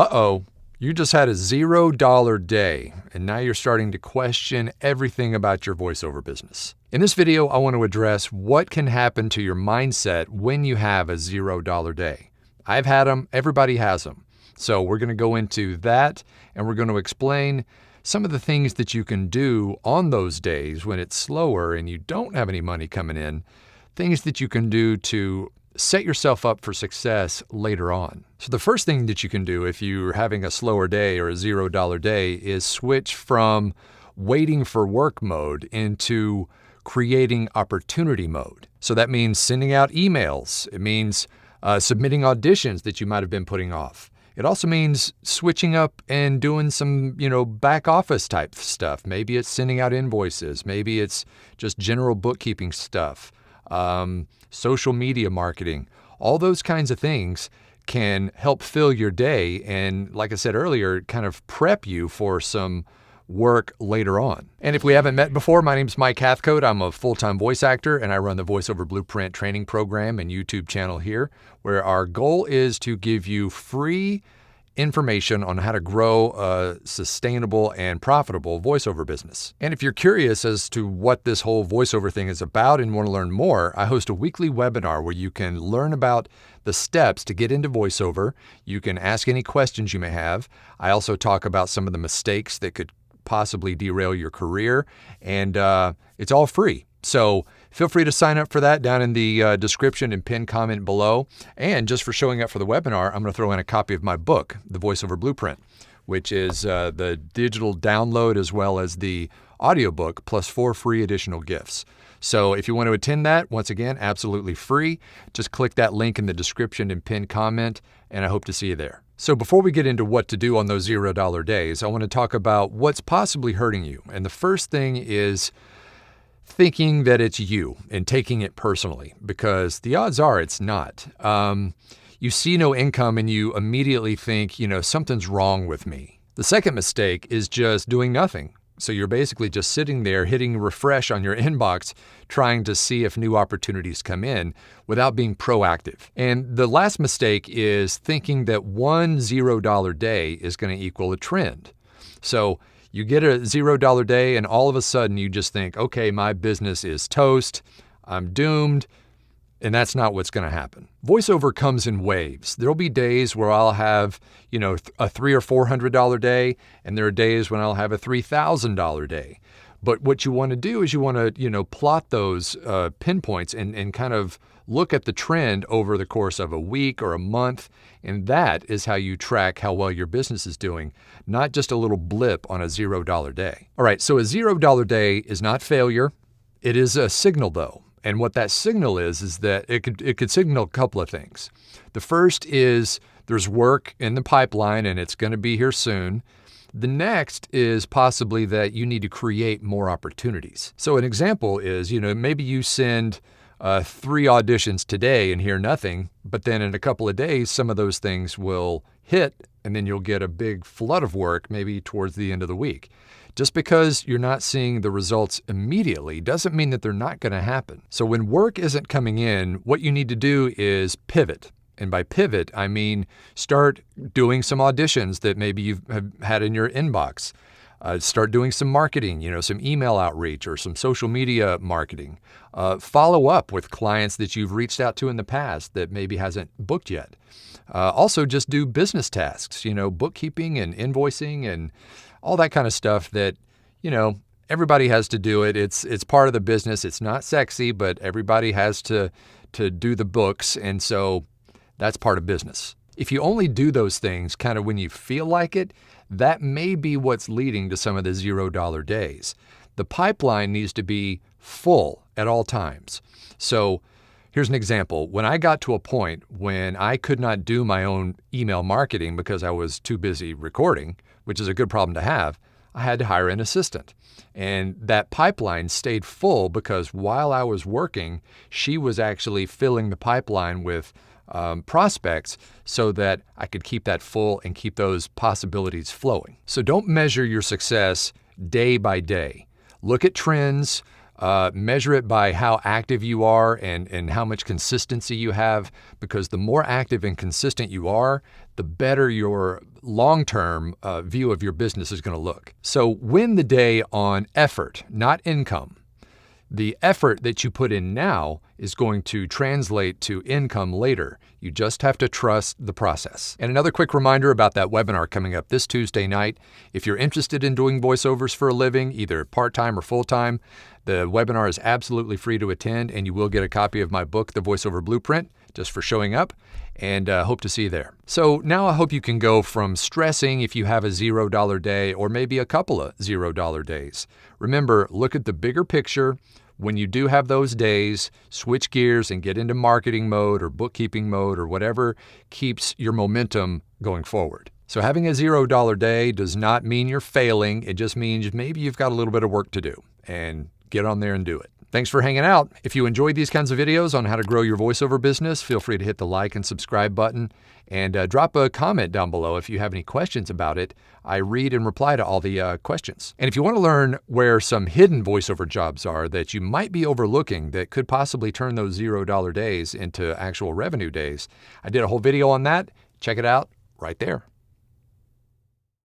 Uh-oh, you just had a $0 day, and now you're starting to question everything about your voiceover business. In this video, I want to address what can happen to your mindset when you have a $0 day. I've had them, everybody has them. So we're going to go into that, and we're going to explain some of the things that you can do on those days when it's slower and you don't have any money coming in, things that you can do to set yourself up for success later on. So the first thing that you can do if you're having a slower day or a $0 day is switch from waiting for work mode into creating opportunity mode. So that means sending out emails. It means submitting auditions that you might have been putting off. It also means switching up and doing some, back office type stuff. Maybe it's sending out invoices. Maybe it's just general bookkeeping stuff. Social media marketing, all those kinds of things can help fill your day and, like I said earlier, kind of prep you for some work later on. And if we haven't met before, my name's Mike Hathcote. I'm a full-time voice actor, and I run the Voiceover Blueprint training program and YouTube channel here, where our goal is to give you free information on how to grow a sustainable and profitable voiceover business. And if you're curious as to what this whole voiceover thing is about and want to learn more, I host a weekly webinar where you can learn about the steps to get into voiceover. You can ask any questions you may have. I also talk about some of the mistakes that could possibly derail your career, and it's all free. So feel free to sign up for that down in the description and pinned comment below. And just for showing up for the webinar, I'm going to throw in a copy of my book, The Voiceover Blueprint, which is the digital download as well as the audiobook plus 4 free additional gifts. So if you want to attend that, once again, absolutely free. Just click that link in the description and pinned comment, and I hope to see you there. So before we get into what to do on those $0 days, I want to talk about what's possibly hurting you. And the first thing is thinking that it's you and taking it personally, because the odds are it's not. You see no income and you immediately think, something's wrong with me. The second mistake is just doing nothing. So you're basically just sitting there hitting refresh on your inbox, trying to see if new opportunities come in without being proactive. And the last mistake is thinking that one $0 day is going to equal a trend. So you get a $0 day and all of a sudden you just think, okay, my business is toast, I'm doomed, and that's not what's going to happen. Voiceover comes in waves. There'll be days where I'll have, a $300 or $400 day, and there are days when I'll have a $3,000 day. But what you want to do is you want to, plot those pinpoints and kind of look at the trend over the course of a week or a month, and that is how you track how well your business is doing, not just a little blip on a $0 day. All right, so a $0 day is not failure. It is a signal, though. And what that signal is that it could signal a couple of things. The first is there's work in the pipeline and it's going to be here soon. The next is possibly that you need to create more opportunities. So an example is, maybe you send 3 auditions today and hear nothing, but then in a couple of days, some of those things will hit and then you'll get a big flood of work maybe towards the end of the week. Just because you're not seeing the results immediately doesn't mean that they're not going to happen. So when work isn't coming in, what you need to do is pivot. And by pivot, I mean start doing some auditions that maybe you've had in your inbox. Start doing some marketing, some email outreach or some social media marketing. Follow up with clients that you've reached out to in the past that maybe hasn't booked yet. Also, just do business tasks, bookkeeping and invoicing and all that kind of stuff that, everybody has to do it. It's part of the business. It's not sexy, but everybody has to do the books. And so that's part of business. If you only do those things kind of when you feel like it, that may be what's leading to some of the $0 days. The pipeline needs to be full at all times. So here's an example. When I got to a point when I could not do my own email marketing because I was too busy recording, which is a good problem to have, I had to hire an assistant. And that pipeline stayed full because while I was working, she was actually filling the pipeline with prospects so that I could keep that full and keep those possibilities flowing. So don't measure your success day by day. Look at trends, measure it by how active you are and how much consistency you have, because the more active and consistent you are, the better your long-term view of your business is going to look. So win the day on effort, not income. The effort that you put in now is going to translate to income later. You just have to trust the process. And another quick reminder about that webinar coming up this Tuesday night. If you're interested in doing voiceovers for a living, either part-time or full-time, the webinar is absolutely free to attend, and you will get a copy of my book, The Voiceover Blueprint, just for showing up, and hope to see you there. So now I hope you can go from stressing if you have a $0 day or maybe a couple of $0 days. Remember, look at the bigger picture. When you do have those days, switch gears and get into marketing mode or bookkeeping mode or whatever keeps your momentum going forward. So having a $0 day does not mean you're failing. It just means maybe you've got a little bit of work to do, and get on there and do it. Thanks for hanging out. If you enjoyed these kinds of videos on how to grow your voiceover business, feel free to hit the like and subscribe button, and drop a comment down below if you have any questions about it. I read and reply to all the questions. And if you want to learn where some hidden voiceover jobs are that you might be overlooking that could possibly turn those $0 days into actual revenue days, I did a whole video on that. Check it out right there.